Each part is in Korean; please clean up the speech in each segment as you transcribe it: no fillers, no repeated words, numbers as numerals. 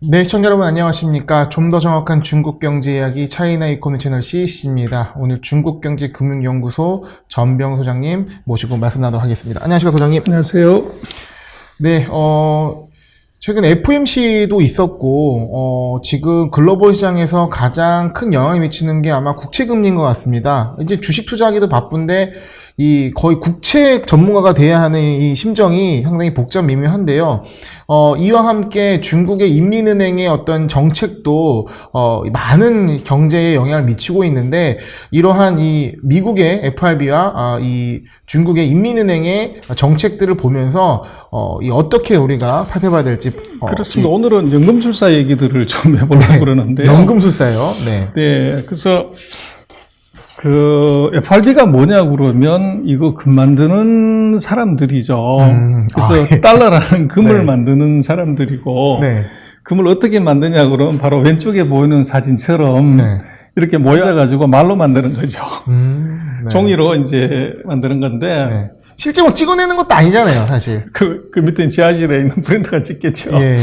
네, 시청자 여러분 안녕하십니까. 좀 더 정확한 중국 경제 이야기 차이나 이코노미 채널 CEC입니다. 오늘 중국경제금융연구소 전병 소장님 모시고 말씀 나누도록 하겠습니다. 안녕하십니까, 소장님. 안녕하세요. 네, 최근 FOMC도 있었고, 지금 글로벌 시장에서 가장 큰 영향을 미치는 게 아마 국채금리인 것 같습니다. 이제 주식 투자하기도 바쁜데, 거의 국채 전문가가 돼야 하는 이 심정이 상당히 복잡 미묘한데요. 이와 함께 중국의 인민은행의 어떤 정책도, 많은 경제에 영향을 미치고 있는데, 이러한 이 미국의 FRB와, 이 중국의 인민은행의 정책들을 보면서, 어떻게 우리가 살펴봐야 될지. 그렇습니다. 오늘은 연금술사 얘기들을 좀 해보려고 그러는데요. 연금술사요? 네. 네. 그래서, FRB가 뭐냐고 그러면, 이거 금 만드는 사람들이죠. 그래서 달러라는 금을 네. 만드는 사람들이고, 네. 금을 어떻게 만드냐 그러면 바로 왼쪽에 보이는 사진처럼, 네. 이렇게 모여가지고 말로 만드는 거죠. 네. 종이로 이제 만드는 건데, 네. 실제 뭐 찍어내는 것도 아니잖아요, 사실. 그 밑에 지하실에 있는 프린터가 찍겠죠. 예.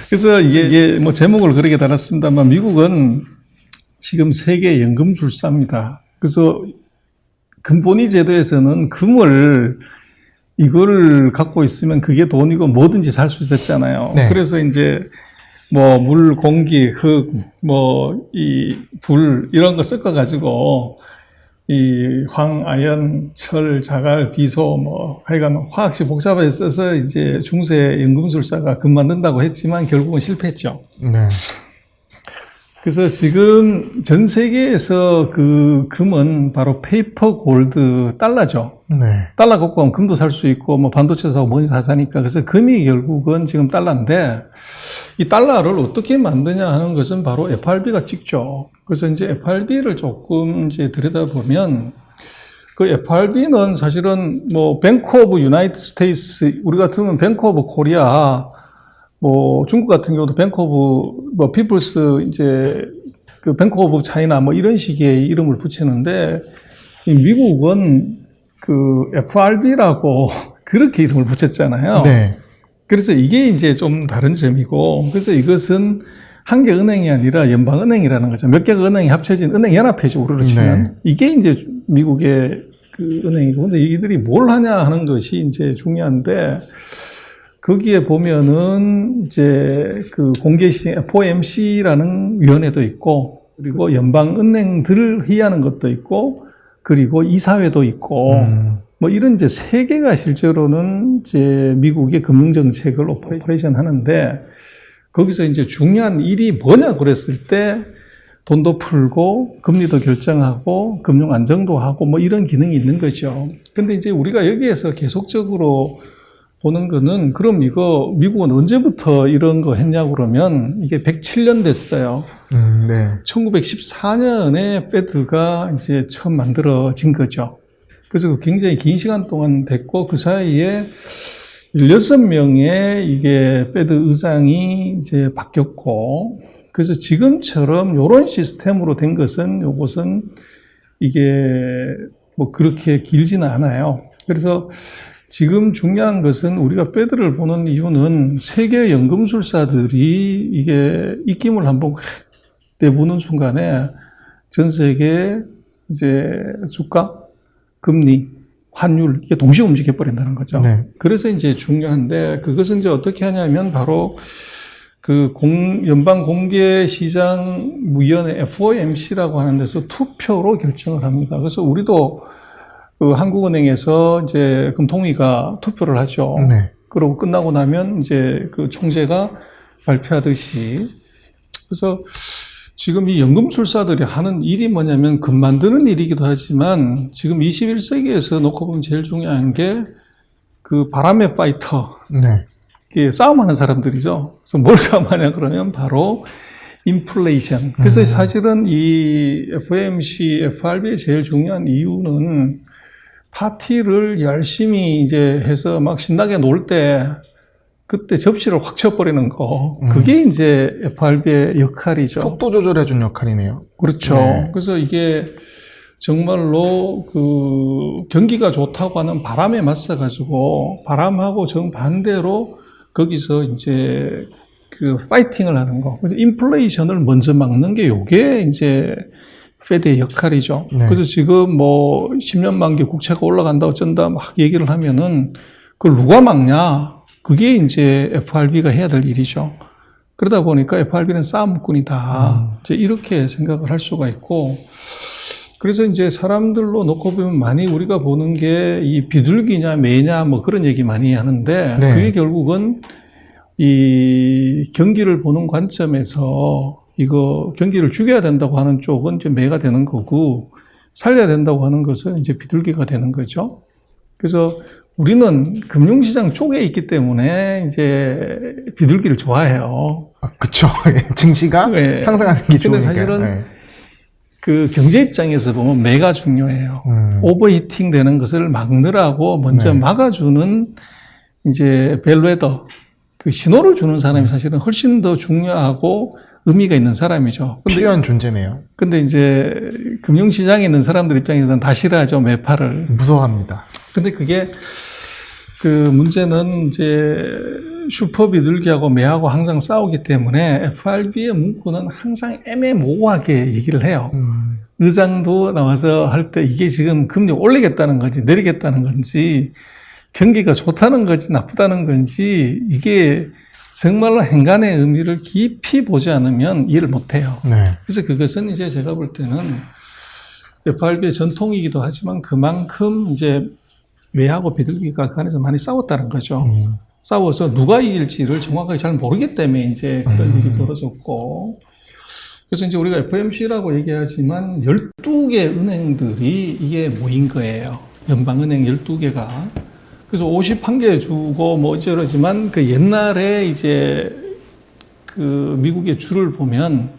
그래서 이게 뭐 제목을 그렇게 달았습니다만 미국은 지금 세계 연금술사입니다. 그래서 금본위 제도에서는 금을 이거를 갖고 있으면 그게 돈이고 뭐든지 살 수 있었잖아요. 네. 그래서 이제 뭐 물, 공기, 흙, 뭐 이 불 이런 거 섞어 가지고 이 황, 아연, 철, 자갈, 비소 뭐 하여간 화학식 복잡하게 써서 이제 중세 연금술사가 금 만든다고 했지만 결국은 실패했죠. 네. 그래서 지금 전 세계에서 그 금은 바로 페이퍼 골드 달러죠. 네. 달러 갖고 가면 금도 살 수 있고 뭐 반도체 사고 뭐니 사니까 그래서 금이 결국은 지금 달러인데 이 달러를 어떻게 만드냐 하는 것은 바로 FRB가 찍죠. 그래서 이제 FRB를 조금 이제 들여다보면 그 FRB는 사실은 뭐 뱅크 오브 유나이티드 스테이츠 우리 같으면 뱅크 오브 코리아 뭐 중국 같은 경우도 뱅크 오브 뭐 피플스 이제 그 뱅크 오브 차이나 뭐 이런 식의 이름을 붙이는데 이 미국은 그 FRB라고 그렇게 이름을 붙였잖아요. 네. 그래서 이게 이제 좀 다른 점이고, 그래서 이것은 한 개 은행이 아니라 연방은행이라는 거죠. 몇 개가 은행이 합쳐진 은행연합회죠, 우리로 치면. 네. 이게 이제 미국의 그 은행이고, 근데 이들이 뭘 하냐 하는 것이 이제 중요한데, 거기에 보면은 이제 그 공개시장, FOMC라는 위원회도 있고, 그리고 연방은행들을 회의하는 것도 있고, 그리고 이사회도 있고, 뭐 이런 이제 세 개가 실제로는 이제 미국의 금융정책을 오퍼레이션 하는데 거기서 이제 중요한 일이 뭐냐 그랬을 때 돈도 풀고 금리도 결정하고 금융 안정도 하고 뭐 이런 기능이 있는 거죠. 근데 이제 우리가 여기에서 계속적으로 보는 거는 그럼 이거 미국은 언제부터 이런 거 했냐고 그러면 이게 107년 됐어요. 네. 1914년에 페드가 이제 처음 만들어진 거죠. 그래서 굉장히 긴 시간 동안 됐고, 그 사이에 16명의 이게 페드 의장이 이제 바뀌었고, 그래서 지금처럼 요런 시스템으로 된 것은 요것은 이게 뭐 그렇게 길지는 않아요. 그래서 지금 중요한 것은 우리가 페드를 보는 이유는 세계 연금술사들이 이게 입김을 한번 내보는 순간에 전 세계 이제 주가 금리, 환율, 이게 동시에 움직여버린다는 거죠. 네. 그래서 이제 중요한데, 그것은 이제 어떻게 하냐면, 바로 그 연방공개시장위원회 FOMC라고 하는 데서 투표로 결정을 합니다. 그래서 우리도 그 한국은행에서 이제 금통위가 투표를 하죠. 네. 그러고 끝나고 나면 이제 그 총재가 발표하듯이. 그래서 지금 이 연금술사들이 하는 일이 뭐냐면 금 만드는 일이기도 하지만 지금 21세기에서 놓고 보면 제일 중요한 게 그 바람의 파이터, 네. 이게 싸움하는 사람들이죠. 그래서 뭘 싸움하냐 그러면 바로 인플레이션. 그래서 사실은 이 FOMC, FRB의 제일 중요한 이유는 파티를 열심히 이제 해서 막 신나게 놀 때 그때 접시를 확 쳐버리는 거. 그게 이제 FRB의 역할이죠. 속도 조절해준 역할이네요. 그렇죠. 네. 그래서 이게 정말로 그 경기가 좋다고 하는 바람에 맞서가지고 바람하고 정반대로 거기서 이제 그 파이팅을 하는 거. 그래서 인플레이션을 먼저 막는 게 요게 이제 페드의 역할이죠. 네. 그래서 지금 뭐 10년 만기 국채가 올라간다 어쩐다 막 얘기를 하면은 그걸 누가 막냐? 그게 이제 FRB가 해야 될 일이죠. 그러다 보니까 FRB는 싸움꾼이다. 이제 이렇게 생각을 할 수가 있고, 그래서 이제 사람들로 놓고 보면 많이 우리가 보는 게 이 비둘기냐 매냐 뭐 그런 얘기 많이 하는데, 네. 그게 결국은 이 경기를 보는 관점에서 이거 경기를 죽여야 된다고 하는 쪽은 이제 매가 되는 거고, 살려야 된다고 하는 것은 이제 비둘기가 되는 거죠. 그래서 우리는 금융시장 쪽에 있기 때문에 이제 비둘기를 좋아해요. 아, 그쵸. 증시가 네. 상승하는 게 좋으니까. 근데 사실은 네. 그 경제 입장에서 보면 매가 중요해요. 오버히팅 되는 것을 막느라고 먼저 네. 막아주는 이제 벨웨더, 그 신호를 주는 사람이 사실은 훨씬 더 중요하고 의미가 있는 사람이죠. 필요한 존재네요. 근데 이제 금융시장에 있는 사람들 입장에서는 다 싫어하죠, 매파를. 무서워합니다. 근데 그게 그 문제는 이제 슈퍼 비둘기하고 매하고 항상 싸우기 때문에 FRB의 문구는 항상 애매모호하게 얘기를 해요. 의장도 나와서 할 때 이게 지금 금리 올리겠다는 건지 내리겠다는 건지 경기가 좋다는 건지 나쁘다는 건지 이게 정말로 행간의 의미를 깊이 보지 않으면 이해를 못해요. 네. 그래서 그것은 이제 제가 볼 때는 FRB의 전통이기도 하지만 그만큼 이제 매하고 비둘기가 그 안에서 많이 싸웠다는 거죠. 싸워서 누가 이길지를 정확하게 잘 모르기 때문에 이제 그런 일이 벌어졌고, 그래서 이제 우리가 FOMC라고 얘기하지만 12개 은행들이 이게 모인 거예요. 연방은행 12개가. 그래서 51개 주고 뭐 어쩌러지만 그 옛날에 이제 그 미국의 줄을 보면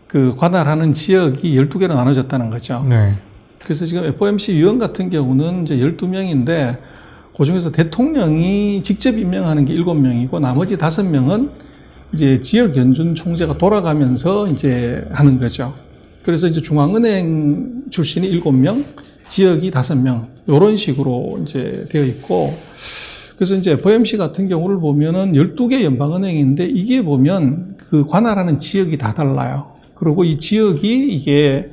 그 관할하는 지역이 12개로 나눠졌다는 거죠. 네. 그래서 지금 FOMC 위원 같은 경우는 이제 12명인데 그 중에서 대통령이 직접 임명하는 게 7명이고 나머지 5명은 이제 지역 연준 총재가 돌아가면서 이제 하는 거죠. 그래서 이제 중앙은행 출신이 7명, 지역이 5명, 이런 식으로 이제 되어 있고, 그래서 이제 FOMC 같은 경우를 보면은 12개 연방은행인데 이게 보면 그 관할하는 지역이 다 달라요. 그리고 이 지역이 이게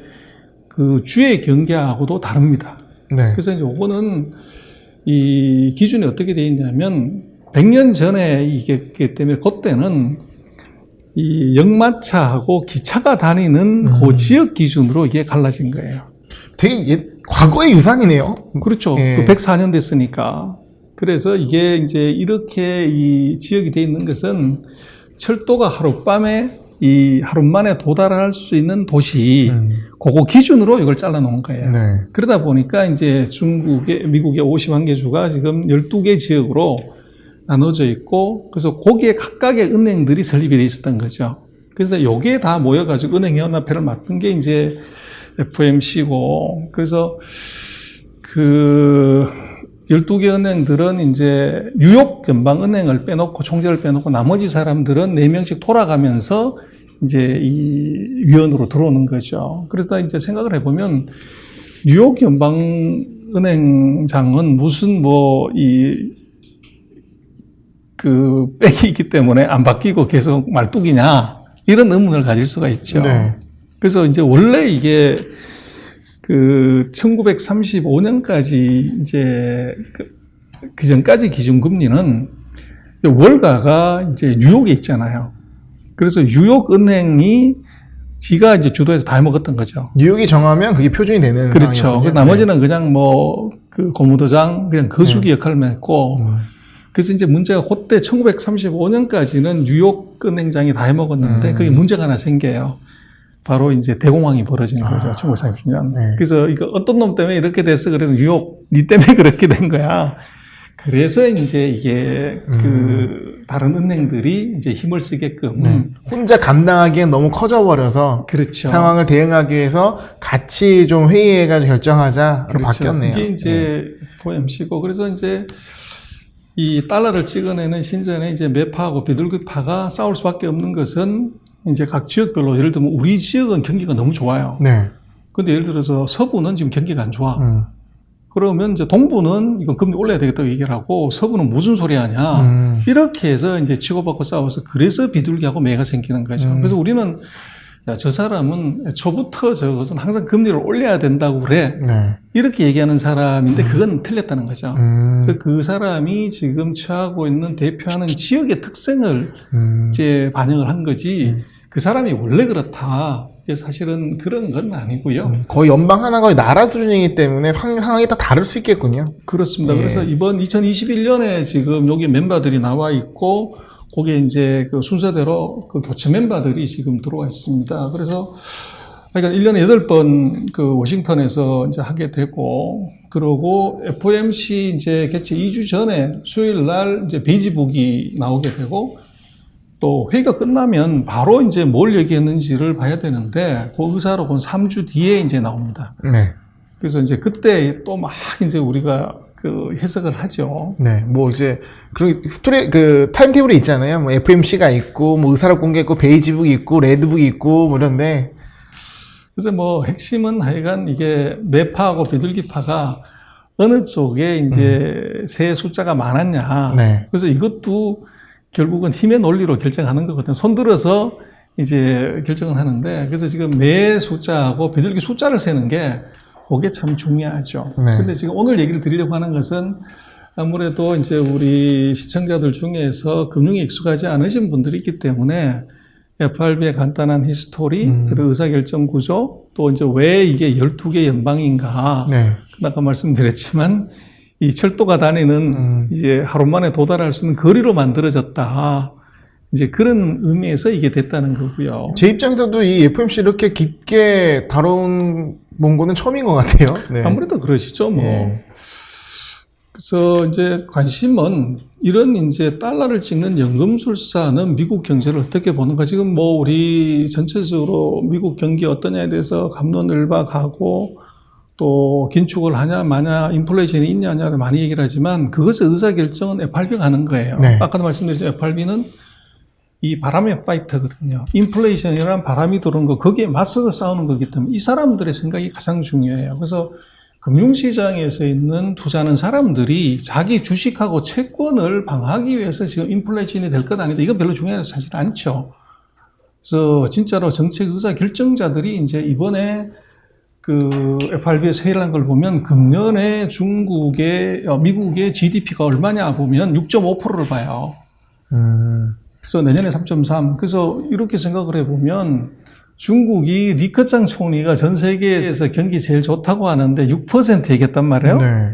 그 주의 경계하고도 다릅니다. 네. 그래서 이제 요거는 이 기준이 어떻게 되어 있냐면 100년 전에 이게 때문에 그때는 이 역마차하고 기차가 다니는 그 지역 기준으로 이게 갈라진 거예요. 되게 과거의 유산이네요. 그렇죠. 예. 그 104년 됐으니까. 그래서 이게 이제 이렇게 이 지역이 되어 있는 것은 철도가 하룻밤에 이 하루만에 도달할 수 있는 도시, 그거 기준으로 이걸 잘라놓은 거예요. 네. 그러다 보니까 이제 미국의 51개 주가 지금 12개 지역으로 나눠져 있고, 그래서 거기에 각각의 은행들이 설립이 돼 있었던 거죠. 그래서 요게 다 모여가지고 은행연합회를 맡은 게 이제 FOMC고, 그래서 그 12개 은행들은 이제 뉴욕 연방은행을 빼놓고 총재를 빼놓고 나머지 사람들은 4명씩 돌아가면서 이제 이 위원으로 들어오는 거죠. 그래서 이제 생각을 해보면 뉴욕 연방은행장은 무슨 뭐 그 백이 있기 때문에 안 바뀌고 계속 말뚝이냐 이런 의문을 가질 수가 있죠. 네. 그래서 이제 원래 이게 그 1935년까지 이제 그 전까지 기준금리는 월가가 이제 뉴욕에 있잖아요. 그래서 뉴욕 은행이 지가 이제 주도해서 다 해먹었던 거죠. 뉴욕이 정하면 그게 표준이 되는 그렇죠. 상황이거든요. 그래서 나머지는 그냥 뭐 그 고무도장 그냥 거수기 역할만 했고, 그래서 이제 문제가 그때 1935년까지는 뉴욕 은행장이 다 해먹었는데 그게 문제가 하나 생겨요. 바로 이제 대공황이 벌어진 거죠. 1930년. 네. 그래서 이거 어떤 놈 때문에 이렇게 됐어. 그래도 뉴욕, 니 때문에 그렇게 된 거야. 그래서 이제 이게 그 다른 은행들이 이제 힘을 쓰게끔. 혼자 감당하기엔 너무 커져버려서 그렇죠. 상황을 대응하기 위해서 같이 좀 회의해가지고 결정하자. 그렇죠. 바뀌었네요. 이게 이제 FOMC고, 그래서 이제 이 달러를 찍어내는 신전에 이제 매파하고 비둘기파가 싸울 수밖에 없는 것은 이제 각 지역별로, 예를 들면 우리 지역은 경기가 너무 좋아요. 네. 근데 예를 들어서 서부는 지금 경기가 안 좋아. 그러면 이제 동부는 이건 금리 올려야 되겠다고 얘기를 하고 서부는 무슨 소리 하냐. 이렇게 해서 이제 치고받고 싸워서 그래서 비둘기하고 매가 생기는 거죠. 그래서 우리는 야, 저 사람은 초부터 저것은 항상 금리를 올려야 된다고 그래. 네. 이렇게 얘기하는 사람인데 그건 틀렸다는 거죠. 그래서 그 사람이 지금 취하고 있는 대표하는 지역의 특성을 이제 반영을 한 거지 그 사람이 원래 그렇다. 이게 사실은 그런 건 아니고요. 거의 연방 하나 거의 나라 수준이기 때문에 상황이 다 다를 수 있겠군요. 그렇습니다. 예. 그래서 이번 2021년에 지금 여기 멤버들이 나와 있고 거기에 이제 그 순서대로 그 교체 멤버들이 지금 들어와 있습니다. 그래서 그러니까 1년에 8번 그 워싱턴에서 이제 하게 되고 그러고 FOMC 이제 개최 2주 전에 수요일 날 이제 베이지북이 나오게 되고 또 회의가 끝나면 바로 이제 뭘 얘기했는지를 봐야 되는데 그 의사로 본 3주 뒤에 이제 나옵니다. 네. 그래서 이제 그때 또 막 이제 우리가 그 해석을 하죠. 네. 뭐 이제 그 스토리 그 타임테이블이 있잖아요. 뭐 FMC가 있고 뭐 의사록 공개했고 베이지북이 있고 레드북이 있고 뭐 이런데 그래서 뭐 핵심은 하여간 이게 매파하고 비둘기파가 어느 쪽에 이제 새 숫자가 많았냐. 네. 그래서 이것도 결국은 힘의 논리로 결정하는 거거든요. 손들어서 이제 결정을 하는데, 그래서 지금 매 숫자하고 비둘기 숫자를 세는 게 그게 참 중요하죠. 네. 근데 지금 오늘 얘기를 드리려고 하는 것은 아무래도 이제 우리 시청자들 중에서 금융에 익숙하지 않으신 분들이 있기 때문에 FRB의 간단한 히스토리, 그리고 의사결정 구조, 또 이제 왜 이게 12개 연방인가. 네. 아까 말씀드렸지만 이 철도가 다니는 이제 하루 만에 도달할 수 있는 거리로 만들어졌다. 이제 그런 의미에서 이게 됐다는 거고요. 제 입장에서도 이 FMC 이렇게 깊게 다룬 본 거는 처음인 것 같아요. 네. 아무래도 그러시죠, 뭐. 네. 그래서 이제 관심은 이런 이제 달러를 찍는 연금술사는 미국 경제를 어떻게 보는가. 지금 뭐 우리 전체적으로 미국 경기 어떠냐에 대해서 갑론을박하고 또 긴축을 하냐 마냐 인플레이션이 있냐냐 많이 얘기를 하지만 그것의 의사결정은 FRB가 하는 거예요. 네. 아까도 말씀드렸죠. FRB는 이 바람의 파이터거든요. 인플레이션이란 바람이 들어오는 거 거기에 맞서서 싸우는 거기 때문에 이 사람들의 생각이 가장 중요해요. 그래서 금융시장에서 있는 투자하는 사람들이 자기 주식하고 채권을 방어하기 위해서 지금 인플레이션이 될 것 아니다. 이건 별로 중요하지 사실 않죠. 그래서 진짜로 정책 의사 결정자들이 이제 이번에 그 FRB에서 회의를 한 걸 보면 금년에 미국의 GDP가 얼마냐 보면 6.5%를 봐요. 그래서 내년에 3.3. 그래서 이렇게 생각을 해보면 중국이 리커창 총리가 전 세계에서 경기 제일 좋다고 하는데 6% 얘기했단 말이에요. 네.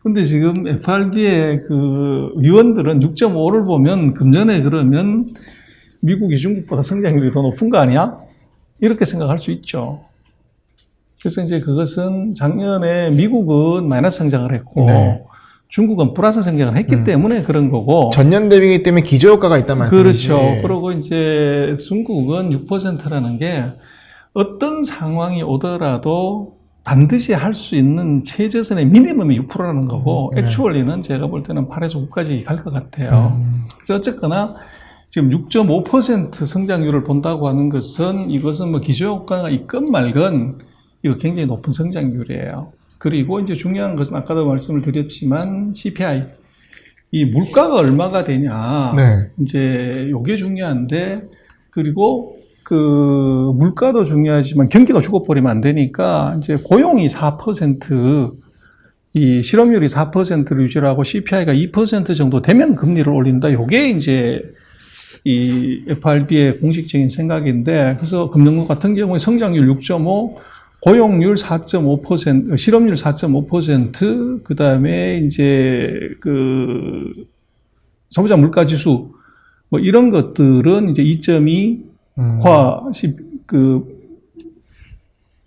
근데 지금 FRB의 그 위원들은 6.5를 보면 금년에 그러면 미국이 중국보다 성장률이 더 높은 거 아니야? 이렇게 생각할 수 있죠. 그래서 이제 그것은 작년에 미국은 마이너스 성장을 했고 네. 중국은 플러스 성장을 했기 때문에 그런 거고. 전년 대비이기 때문에 기저효과가 있단 말씀이시죠. 그렇죠. 그리고 이제 중국은 6%라는 게 어떤 상황이 오더라도 반드시 할 수 있는 최저선의 미니멈이 6%라는 거고, 액추얼리는 제가 볼 때는 8에서 9까지 갈 것 같아요. 그래서 어쨌거나 지금 6.5% 성장률을 본다고 하는 것은 이것은 뭐 기저효과가 있건 말건 이거 굉장히 높은 성장률이에요. 그리고 이제 중요한 것은 아까도 말씀을 드렸지만 CPI. 이 물가가 얼마가 되냐. 네. 이제 요게 중요한데, 그리고 그 물가도 중요하지만 경기가 죽어버리면 안 되니까 이제 고용이 4%, 이 실업률이 4%를 유지하고 CPI가 2% 정도 되면 금리를 올린다. 요게 이제 이 FRB의 공식적인 생각인데, 그래서 금융국 같은 경우에 성장률 6.5, 고용률 4.5%, 실업률 4.5%, 그 다음에 이제 그 소비자 물가 지수, 뭐 이런 것들은 이제 2.2,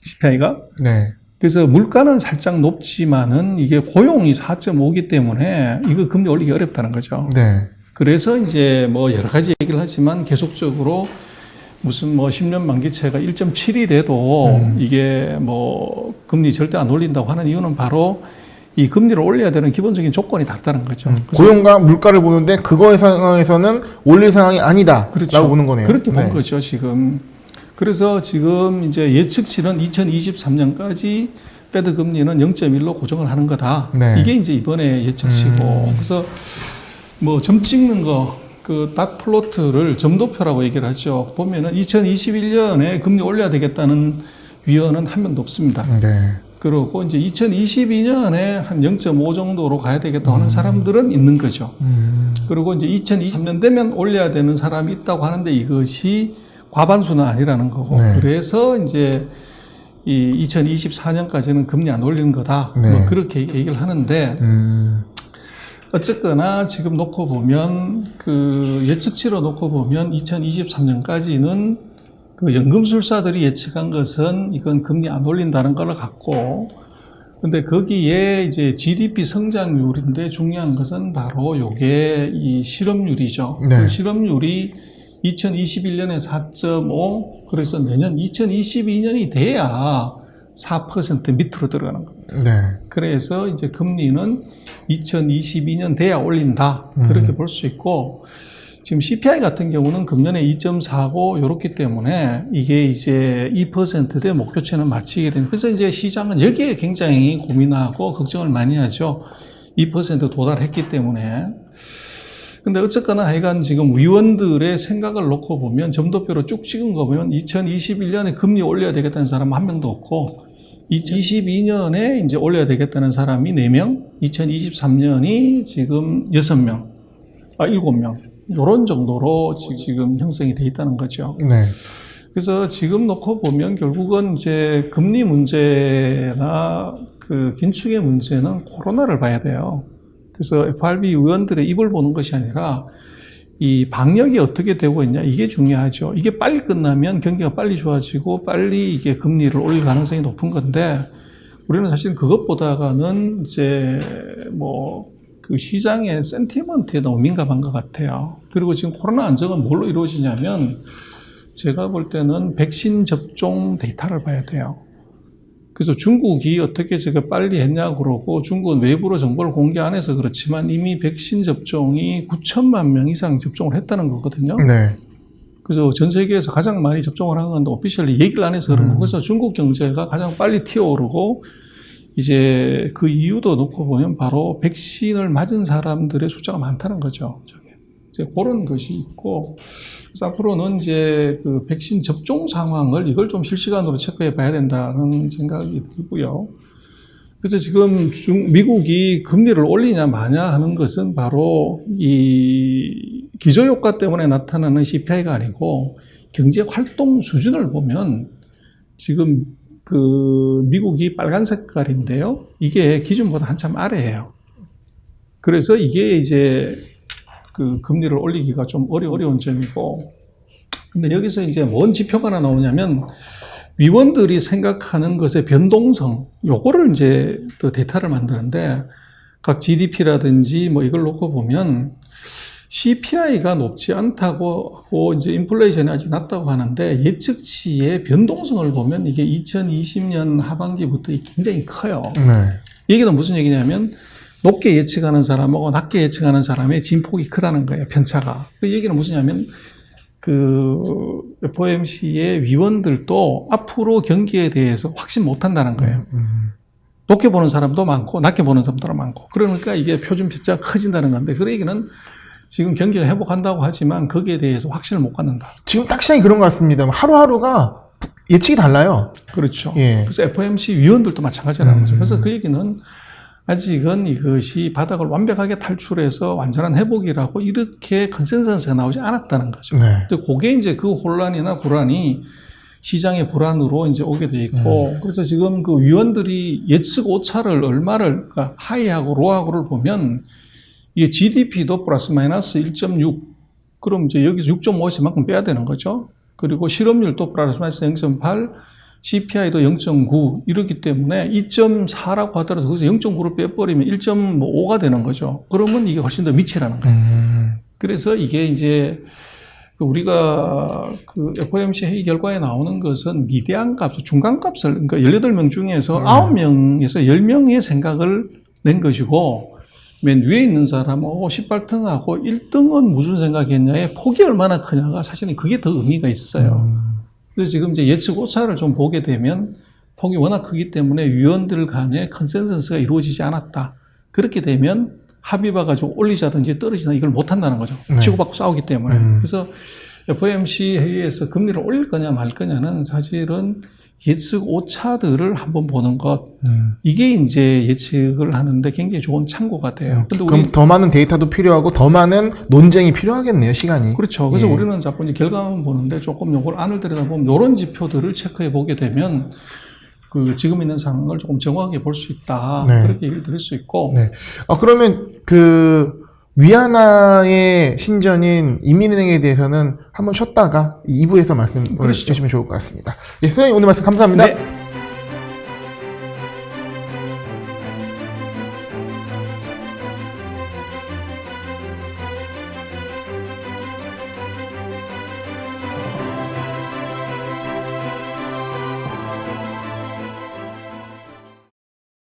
CPI가. 네. 그래서 물가는 살짝 높지만은 이게 고용이 4.5이기 때문에 이거 금리 올리기 어렵다는 거죠. 네. 그래서 이제 뭐 여러 가지 얘기를 하지만 계속적으로 무슨 뭐 10년 만기채가 1.7이 돼도 이게 뭐 금리 절대 안 올린다고 하는 이유는 바로 이 금리를 올려야 되는 기본적인 조건이 다르다는 거죠. 고용과 물가를 보는데 그거의 상황에서는 올릴 상황이 아니다. 그렇죠. 라고 보는 거네요. 그렇게 본 네. 거죠, 지금. 그래서 지금 이제 예측치는 2023년까지 페드 금리는 0.1로 고정을 하는 거다. 네. 이게 이제 이번에 예측치고. 그래서 뭐 점 찍는 거, 그 닷 플로트를 점도표라고 얘기를 하죠. 보면은 2021년에 금리 올려야 되겠다는 위원은 한 명도 없습니다. 네. 그리고 이제 2022년에 한 0.5 정도로 가야 되겠다고 하는 사람들은 있는 거죠. 그리고 이제 2023년 되면 올려야 되는 사람이 있다고 하는데 이것이 과반수는 아니라는 거고. 네. 그래서 이제 이 2024년까지는 금리 안 올리는 거다. 네. 뭐 그렇게 얘기를 하는데 어쨌거나 지금 놓고 보면 그 예측치로 놓고 보면 2023년까지는 그 연금술사들이 예측한 것은 이건 금리 안 올린다는 걸 갖고, 근데 거기에 이제 GDP 성장률인데 중요한 것은 바로 요게 이 실업률이죠. 네. 그 실업률이 2021년에 4.5, 그래서 내년 2022년이 돼야 4% 밑으로 들어가는 겁니다. 네. 그래서 이제 금리는 2022년 돼야 올린다. 그렇게 볼 수 있고, 지금 CPI 같은 경우는 금년에 2.4고 요렇기 때문에 이게 이제 2%대 목표치는 맞추게 되는. 그래서 이제 시장은 여기에 굉장히 고민하고 걱정을 많이 하죠. 2% 도달했기 때문에. 근데 어쨌거나 하여간 지금 위원들의 생각을 놓고 보면 점도표로 쭉 찍은 거 보면 2021년에 금리 올려야 되겠다는 사람은 한 명도 없고 2022년에 이제 올려야 되겠다는 사람이 4명, 2023년이 지금 6명, 7명. 이런 정도로 지금 형성이 돼 있다는 거죠. 네. 그래서 지금 놓고 보면 결국은 이제 금리 문제나 그 긴축의 문제는 코로나를 봐야 돼요. 그래서 FRB 의원들의 입을 보는 것이 아니라 이 방역이 어떻게 되고 있냐, 이게 중요하죠. 이게 빨리 끝나면 경기가 빨리 좋아지고 빨리 이게 금리를 올릴 가능성이 높은 건데 우리는 사실 그것보다는 이제 뭐 그 시장의 센티먼트에 너무 민감한 것 같아요. 그리고 지금 코로나 안정은 뭘로 이루어지냐면 제가 볼 때는 백신 접종 데이터를 봐야 돼요. 그래서 중국이 어떻게 제가 빨리 했냐고 그러고 중국은 외부로 정보를 공개 안 해서 그렇지만 이미 백신 접종이 9천만 명 이상 접종을 했다는 거거든요. 네. 그래서 전 세계에서 가장 많이 접종을 한 건데 오피셜리 얘기를 안 해서 그런 거고 그래서 중국 경제가 가장 빨리 튀어오르고 이제 그 이유도 놓고 보면 바로 백신을 맞은 사람들의 숫자가 많다는 거죠. 저게. 이제 그런 것이 있고, 그래서 앞으로는 이제 그 백신 접종 상황을 이걸 좀 실시간으로 체크해 봐야 된다는 생각이 들고요. 그래서 지금 미국이 금리를 올리냐 마냐 하는 것은 바로 이 기저효과 때문에 나타나는 CPI가 아니고 경제 활동 수준을 보면 지금 그 미국이 빨간 색깔인데요. 이게 기준보다 한참 아래예요. 그래서 이게 이제 그 금리를 올리기가 좀 어려운 점이고, 근데 여기서 이제 뭔 지표가 하나 나오냐면 위원들이 생각하는 것의 변동성, 요거를 이제 또 데이터를 만드는데 각 GDP라든지 뭐 이걸 놓고 보면 CPI가 높지 않다고 하고 이제 인플레이션이 아직 낮다고 하는데 예측치의 변동성을 보면 이게 2020년 하반기부터 굉장히 커요. 네. 얘기는 무슨 얘기냐면 높게 예측하는 사람하고 낮게 예측하는 사람의 진폭이 크다는 거예요. 편차가. 그 얘기는 무슨냐면 그 FOMC의 위원들도 앞으로 경기에 대해서 확신 못한다는 거예요. 높게 보는 사람도 많고 낮게 보는 사람도 많고 그러니까 이게 표준 편차가 커진다는 건데 그 얘기는 지금 경기를 회복한다고 하지만 거기에 대해서 확신을 못 갖는다. 지금 딱 시장이 그런 것 같습니다. 하루하루가 예측이 달라요. 그렇죠. 예. 그래서 FOMC 위원들도 마찬가지라는 거죠. 그래서 그 얘기는 아직은 이것이 바닥을 완벽하게 탈출해서 완전한 회복이라고 이렇게 컨센서스가 나오지 않았다는 거죠. 네. 근데 그게 이제 그 혼란이나 불안이 시장의 불안으로 이제 오게 돼 있고, 그래서 지금 그 위원들이 예측 오차를 얼마를, 그러니까 하이하고 로하고를 보면 이게 GDP도 플러스 마이너스 1.6, 그럼 이제 여기서 6.5에서 만큼 빼야 되는 거죠. 그리고 실업률도 플러스 마이너스 0.8, CPI도 0.9 이렇기 때문에 2.4라고 하더라도 거기서 0.9를 빼버리면 1.5가 되는 거죠. 그러면 이게 훨씬 더 미치라는 거예요. 그래서 이게 이제 우리가 그 FOMC 회의 결과에 나오는 것은 미대한 값, 중간 값을, 그러니까 18명 중에서 9명에서 10명의 생각을 낸 것이고, 맨 위에 있는 사람하고 18등하고 1등은 무슨 생각이었냐에 폭이 얼마나 크냐가 사실은 그게 더 의미가 있어요. 그래서 지금 이제 예측 오차를 좀 보게 되면 폭이 워낙 크기 때문에 위원들 간에 컨센서스가 이루어지지 않았다. 그렇게 되면 합의봐가지고 올리자든지 떨어지나 이걸 못한다는 거죠. 네. 치고받고 싸우기 때문에. 그래서 FOMC 회의에서 금리를 올릴 거냐 말 거냐는 사실은 예측 오차들을 한번 보는 것. 이게 이제 예측을 하는데 굉장히 좋은 참고가 돼요. 근데 그럼 더 많은 데이터도 필요하고 더 많은 논쟁이 필요하겠네요, 시간이. 그렇죠. 그래서 예. 우리는 자꾸 이제 결과만 보는데 조금 요걸 안을 들여다보면 이런 지표들을 체크해 보게 되면 그 지금 있는 상황을 조금 정확하게 볼 수 있다. 네. 그렇게 얘기를 드릴 수 있고. 네. 그러면 위안화의 신전인 인민은행에 대해서는 한번 쉬었다가 2부에서 말씀을 그러시죠. 해주시면 좋을 것 같습니다. 예, 선생님 오늘 말씀 감사합니다. 네.